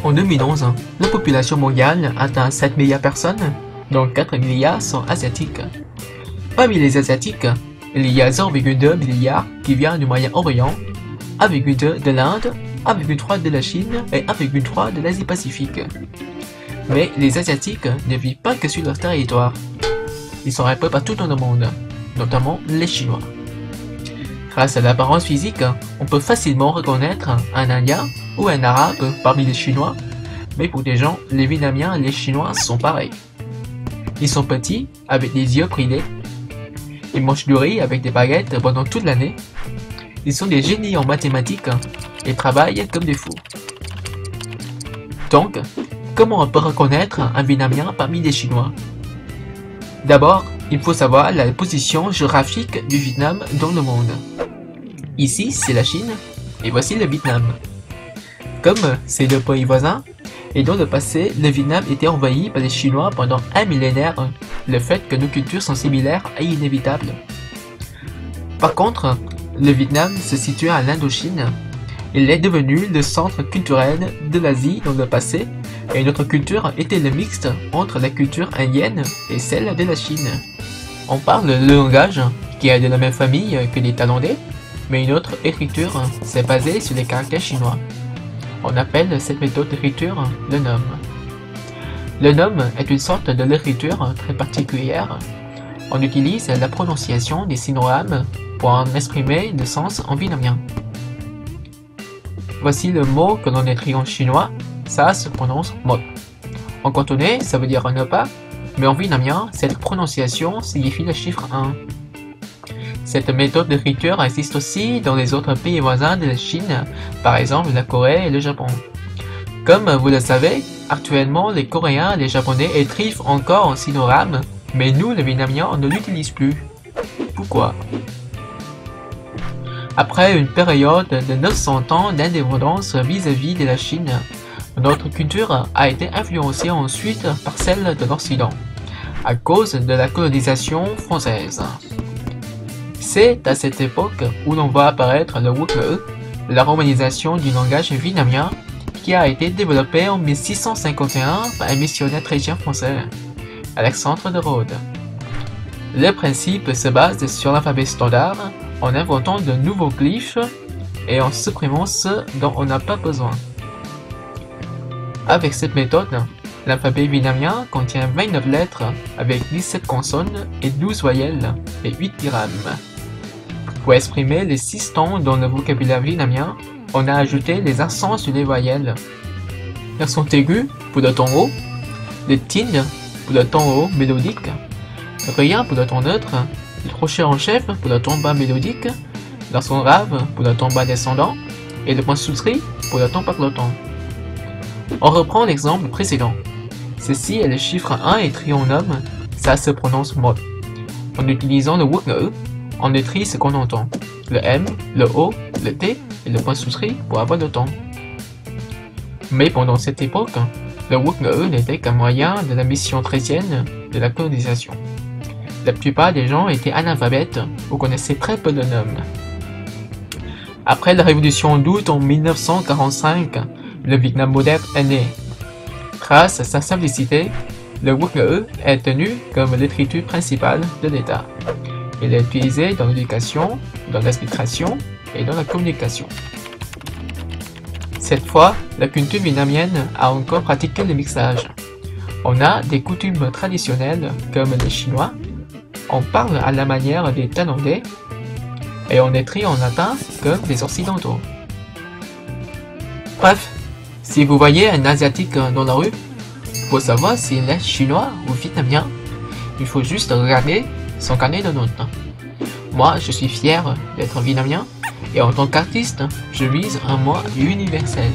En 2011, la population mondiale atteint 7 milliards de personnes, dont 4 milliards sont asiatiques. Parmi les asiatiques, il y a 0,2 milliards qui viennent du Moyen-Orient, 1,2 de l'Inde, 1,3 de la Chine et 1,3 de l'Asie-Pacifique. Mais les Asiatiques ne vivent pas que sur leur territoire. Ils sont un peu partout dans le monde, notamment les Chinois. Grâce à l'apparence physique, on peut facilement reconnaître un Indien ou un Arabe parmi les Chinois, mais pour des gens, les Vietnamiens et les Chinois sont pareils. Ils sont petits, avec des yeux bridés. Ils mangent du riz avec des baguettes pendant toute l'année. Ils sont des génies en mathématiques et travaillent comme des fous. Donc, comment on peut reconnaître un Vietnamien parmi les Chinois? D'abord, il faut savoir la position géographique du Vietnam dans le monde. Ici, c'est la Chine, et voici le Vietnam. Comme c'est deux pays voisins, et dans le passé, le Vietnam était envahi par les Chinois pendant un millénaire, le fait que nos cultures sont similaires est inévitable. Par contre, le Vietnam se situe à l'Indochine. Il est devenu le centre culturel de l'Asie dans le passé, et notre culture était le mixte entre la culture indienne et celle de la Chine. On parle le langage, qui est de la même famille que les Thaïlandais, mais une autre écriture s'est basée sur les caractères chinois. On appelle cette méthode d'écriture le nom. Le nom est une sorte de l'écriture très particulière. On utilise la prononciation des sinogrammes pour en exprimer le sens en vietnamien. Voici le mot que l'on écrit en chinois, ça se prononce mot. En cantonais, ça veut dire ne pas, mais en vietnamien, cette prononciation signifie le chiffre 1. Cette méthode d'écriture existe aussi dans les autres pays voisins de la Chine, par exemple la Corée et le Japon. Comme vous le savez, actuellement les Coréens et les Japonais écrivent encore en sinogrammes, mais nous les Vietnamiens on ne l'utilise plus. Pourquoi? Après une période de 900 ans d'indépendance vis-à-vis de la Chine, notre culture a été influencée ensuite par celle de l'Occident, à cause de la colonisation française. C'est à cette époque où l'on voit apparaître le Quốc ngữ, la romanisation du langage vietnamien, qui a été développé en 1651 par un missionnaire chrétien français, Alexandre de Rhodes. Le principe se base sur l'alphabet standard, en inventant de nouveaux glyphes et en supprimant ceux dont on n'a pas besoin. Avec cette méthode, l'alphabet vietnamien contient 29 lettres avec 17 consonnes et 12 voyelles et 8 digrammes. Pour exprimer les 6 tons dans le vocabulaire vietnamien, on a ajouté les accents sur les voyelles. L'accent aigu pour le ton haut, le tin pour le ton haut mélodique, rien pour le ton neutre, le crochet en chef pour le ton bas mélodique, l'accent grave pour le ton bas descendant et le point souscrit pour le ton parlotant. On reprend l'exemple précédent. Ceci est le chiffre 1 écrit en homme, ça se prononce mot. En utilisant le Quốc ngữ, on écrit ce qu'on entend, le M, le O, le T et le point souscrit pour avoir le ton. Mais pendant cette époque, le Quốc ngữ n'était qu'un moyen de la mission chrétienne de la colonisation. La plupart des gens étaient analphabètes ou connaissaient très peu de noms. Après la révolution d'août en 1945, le Vietnam moderne est né. Grâce à sa simplicité, le Quốc ngữ est tenu comme l'écriture principale de l'État. Il est utilisé dans l'éducation, dans l'administration et dans la communication. Cette fois, la culture vietnamienne a encore pratiqué le mixage. On a des coutumes traditionnelles comme les Chinois, on parle à la manière des Thaïlandais et on écrit en latin comme les Occidentaux. Bref, si vous voyez un Asiatique dans la rue, pour savoir s'il est chinois ou vietnamien, il faut juste regarder son carnet de notes. Moi, je suis fier d'être vietnamien et en tant qu'artiste, je vise un moi universel.